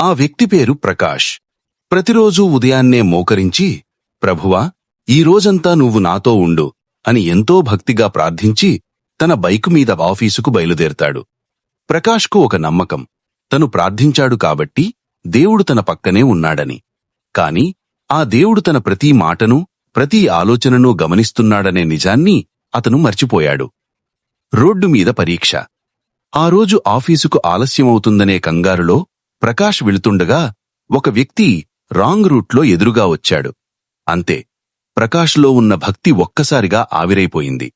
ఆ వ్యక్తి పేరు ప్రకాష్. ప్రతిరోజూ ఉదయాన్నే మోకరించి, ప్రభువా, ఈ రోజంతా నువ్వు నాతో ఉండు అని ఎంతో భక్తిగా ప్రార్థించి తన బైకు మీద ఆఫీసుకు బయలుదేరతాడు. ప్రకాష్కు ఒక నమ్మకం, తను ప్రార్థించాడు కాబట్టి దేవుడు తన పక్కనే ఉన్నాడని. కాని ఆ దేవుడు తన ప్రతి మాటను, ప్రతి ఆలోచనను గమనిస్తున్నాడనే నిజాన్ని అతను మర్చిపోయాడు. రోడ్డు మీద పరీక్ష. ఆ రోజు ఆఫీసుకు ఆలస్యమవుతుందనే కంగారులో ప్రకాష్ వెళుతుండగా ఒక వ్యక్తి రాంగ్ రూట్లో ఎదురుగా వచ్చాడు. అంతే, ప్రకాష్లో ఉన్న భక్తి ఒక్కసారిగా ఆవిరైపోయింది.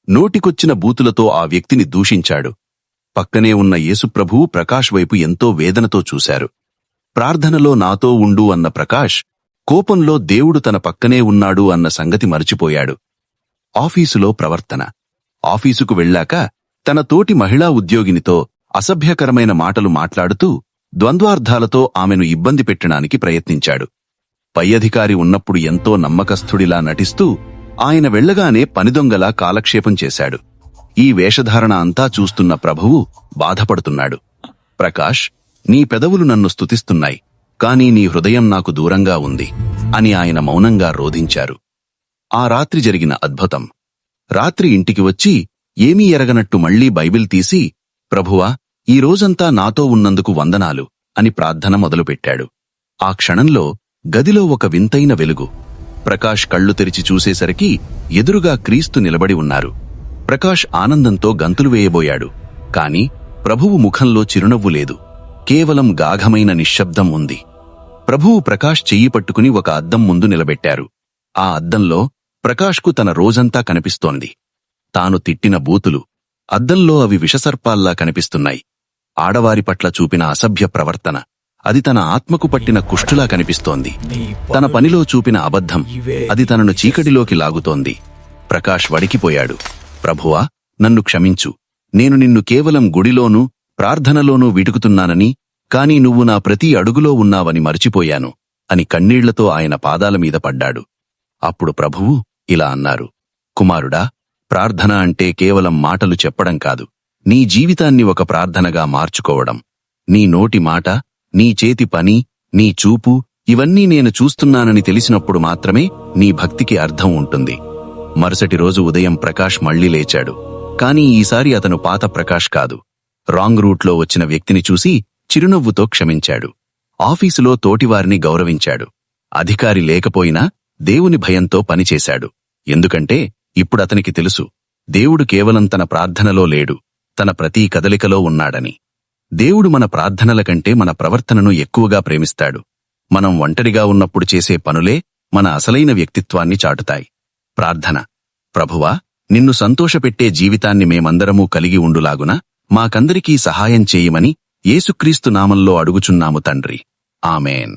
నోటికొచ్చిన బూతులతో ఆ వ్యక్తిని దూషించాడు. పక్కనే ఉన్న యేసుప్రభువు ప్రకాష్ వైపు ఎంతో వేదనతో చూశారు. ప్రార్థనలో నాతో ఉండు అన్న ప్రకాష్ కోపంలో దేవుడు తన పక్కనే ఉన్నాడు అన్న సంగతి మరచిపోయాడు. ఆఫీసులో ప్రవర్తన. ఆఫీసుకు వెళ్ళాక తన తోటి మహిళా ఉద్యోగినితో అసభ్యకరమైన మాటలు మాట్లాడుతూ ద్వంద్వార్థాలతో ఆమెను ఇబ్బంది పెట్టడానికి ప్రయత్నించాడు. పై అధికారి ఉన్నప్పుడు ఎంతో నమ్మకస్థుడిలా నటిస్తూ ఆయన వెళ్లగానే పనిదొంగలా కాలక్షేపం చేశాడు. ఈ వేషధారణ అంతా చూస్తున్న ప్రభువు బాధపడుతున్నాడు. ప్రకాష్, నీ పెదవులు నన్ను స్తుతిస్తున్నాయి, కానీ నీ హృదయం నాకు దూరంగా ఉంది అని ఆయన మౌనంగా రోధించారు. ఆ రాత్రి జరిగిన అద్భుతం. రాత్రి ఇంటికి వచ్చి ఏమీ ఎరగనట్టు మళ్లీ బైబిల్ తీసి, ప్రభువా, ఈ రోజంతా నాతో ఉన్నందుకు వందనాలు అని ప్రార్థన మొదలుపెట్టాడు. ఆ క్షణంలో గదిలో ఒక వింతైన వెలుగు. ప్రకాష్ కళ్ళు తెరిచి చూసేసరికి ఎదురుగా క్రీస్తు నిలబడి ఉన్నారు. ప్రకాష్ ఆనందంతో గంతులు వేయబోయాడు. కాని ప్రభువు ముఖంలో చిరునవ్వు లేదు, కేవలం గాఢమైన నిశ్శబ్దం ఉంది. ప్రభువు ప్రకాష్ చెయ్యి పట్టుకుని ఒక అద్దం ముందు నిలబెట్టారు. ఆ అద్దంలో ప్రకాష్కు తన రోజంతా కనిపిస్తోంది. తాను తిట్టిన బూతులు, అద్దంలో అవి విషసర్పాల్లా కనిపిస్తున్నాయి. ఆడవారి పట్ల చూపిన అసభ్య ప్రవర్తన, అది తన ఆత్మకు పట్టిన కుష్ఠులా కనిపిస్తోంది. తన పనిలో చూపిన అబద్ధం, అది తనను చీకటిలోకి లాగుతోంది. ప్రకాష్ వడికిపోయాడు. ప్రభువా, నన్ను క్షమించు. నేను నిన్ను కేవలం గుడిలోనూ ప్రార్థనలోనూ వెతుకుతున్నానని, కాని నువ్వు నా ప్రతి అడుగులో ఉన్నావని మర్చిపోయాను అని కన్నీళ్లతో ఆయన పాదాల మీద పడ్డాడు. అప్పుడు ప్రభువు ఇలా అన్నారు, కుమారుడా, ప్రార్థన అంటే కేవలం మాటలు చెప్పడం కాదు, నీ జీవితాన్ని ఒక ప్రార్థనగా మార్చుకోవడం. నీ నోటి మాట, నీ చేతి పని, నీ చూపు, ఇవన్నీ నేను చూస్తున్నానని తెలిసినప్పుడు మాత్రమే నీ భక్తికి అర్థం ఉంటుంది. మరుసటి రోజు ఉదయం ప్రకాష్ మళ్లీ లేచాడు. కాని ఈసారి అతను పాత ప్రకాష్ కాదు. రాంగ్ రూట్లో వచ్చిన వ్యక్తిని చూసి చిరునవ్వుతో క్షమించాడు. ఆఫీసులో తోటివారిని గౌరవించాడు. అధికారి లేకపోయినా దేవుని భయంతో పనిచేశాడు. ఎందుకంటే ఇప్పుడతనికి తెలుసు, దేవుడు కేవలం తన ప్రార్థనలో లేడు, తన ప్రతి కదలికలో ఉన్నాడని. దేవుడు మన ప్రార్థనల కంటే మన ప్రవర్తనను ఎక్కువగా ప్రేమిస్తాడు. మనం ఒంటరిగా ఉన్నప్పుడు చేసే పనులే మన అసలైన వ్యక్తిత్వాన్ని చాటుతాయి. ప్రార్థన. ప్రభువా, నిన్ను సంతోషపెట్టే జీవితాన్ని మేమందరమూ కలిగి ఉండులాగున మాకందరికీ సహాయం చేయమని యేసుక్రీస్తు నామంలో అడుగుచున్నాము తండ్రి. ఆమేన్.